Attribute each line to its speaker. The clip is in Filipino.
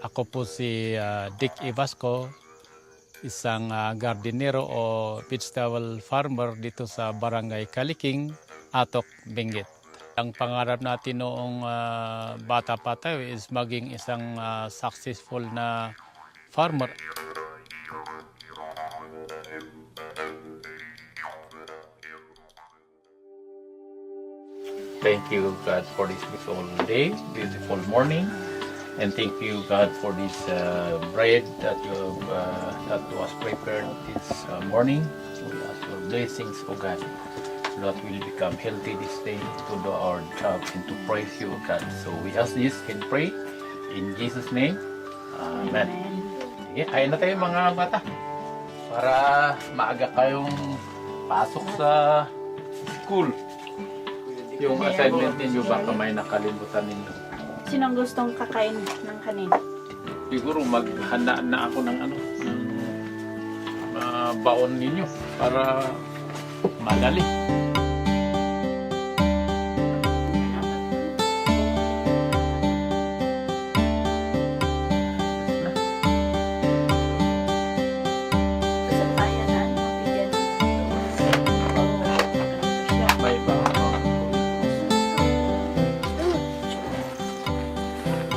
Speaker 1: Ako po si Dick Ivasco, isang gardenero o vegetable farmer dito sa Barangay Kaliking, Atok, Benguet. Ang pangarap natin noong bata pa tayo is maging isang successful na farmer. Thank you, God, for this beautiful day, beautiful morning. And thank you, God, for this bread that that was prepared this morning. We ask your blessings, O God, so that we'll become healthy this day to do our job and to praise you, O God. So we ask this and pray in Jesus' name. Amen. Sige, kain na tayo mga bata para maaga kayong pasok sa school. Yung assignment ninyo baka may nakalimutan ninyo.
Speaker 2: Sinong gustong kakain ng kanin?
Speaker 1: Siguro maghanda na ako ng baon ninyo para madali.